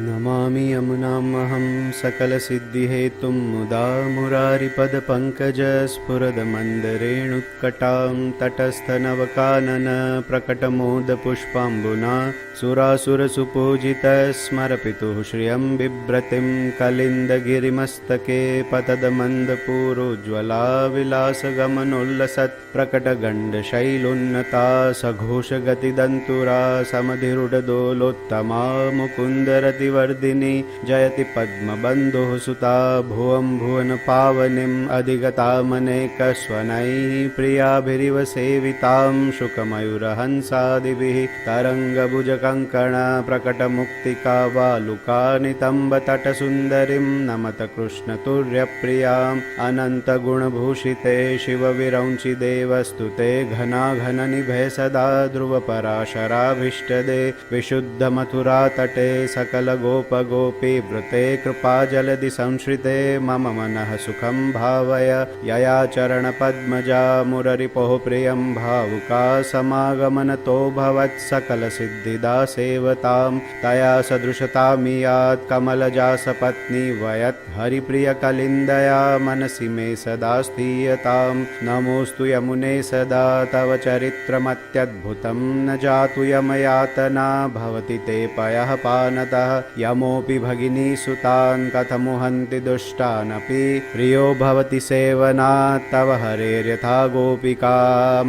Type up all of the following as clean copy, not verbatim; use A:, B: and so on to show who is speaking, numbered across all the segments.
A: नमामि यमुनामहं सकलसिद्धिहेतुं मुदा मुरारिपदपङ्कजस्फुरदमन्दरेणुत्कटां तटस्थनवकाननप्रकटमोदपुष्पाम्बुना सुरासुरसुपूजितस्मरपितुः श्रियं बिभ्रतिं कलिन्दगिरिमस्तके पतदमन्दपूरोज्ज्वला विलासगमनोल्लसत्प्रकटगण्डशैलोन्नता सघोषगतिदन्तुरा समधिरुडदोलोत्तमा मुकुन्दरतिवर्धिनी जयति पद्मबन्धुः सुता भुवं भुवनपावनीम् अधिगतामनेकस्वनैः प्रियाभिरिव सेवितां शुकमयूरहंसादिभिः तरङ्गभुजकङ्कणप्रकटमुक्तिका वालुकानितम्बतटसुन्दरीं नमत कृष्णतुर्यप्रियाम् अनन्तगुणभूषिते शिवविरौञ्चिदेवस्तुते घनाघननिभे सदा ध्रुवपराशराभीष्टदे विशुद्धमथुरातटे सकलगोपगोपीवृते कृपाजलधि संश्रिते मम मनः सुखं भावय यया चरणपद्मजा मुररिपोः प्रियं भावुका समागमनतो भवत्सकलसिद्धिदा सेवतां तया सदृशतामियात् कमलजा सपत्नी वयत् हरिप्रियकलिन्दया मनसि मे सदा स्थीयतां नमोऽस्तु यमुने सदा तव चरित्रमत्यद्भुतं न जातु यमयातना भवति ते पयः पानतः यमोऽपि भगिनीसुतान् कथमुहन्ति दुष्टानपि प्रियो भवति सेवनात् तव हरेर्यथा गोपिका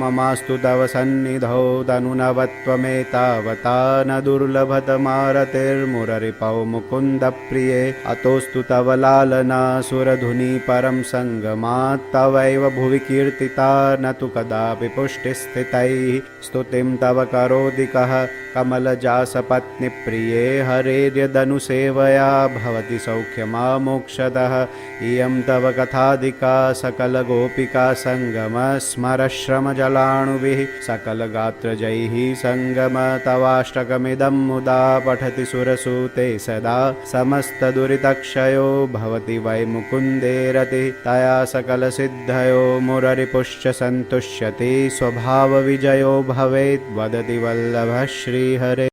A: ममास्तु तव सन्निधौ तनुनवत्वमेतावता न दुर्लभतमारतिर्मुररिपौ मुकुन्दप्रिये अतोऽस्तु तव लालना सुरधुनी परं सङ्गमात् तवैव भुवि कीर्तिता न तु कदापि पुष्टिस्थितैः स्तुतिं तव करोति कः कमलजासपत्नीप्रिये हरेर्यदनुसेवया भवति सौख्यमामोक्षतः इयं तव कथाधिका सकलगोपिका सङ्गमस्मरश्रमजलाणुभिः सकलगात्रजैः सङ्गम तवाष्टकमिदं मुदा पठति सुरसूते सदा समस्तदुरितक्षयो भवति वै मुकुन्दे रतिः तया सकलसिद्धयो मुररिपुश्च सन्तुष्यति स्वभावविजयो भवेत् वदति वल्लभः श्रीहरे।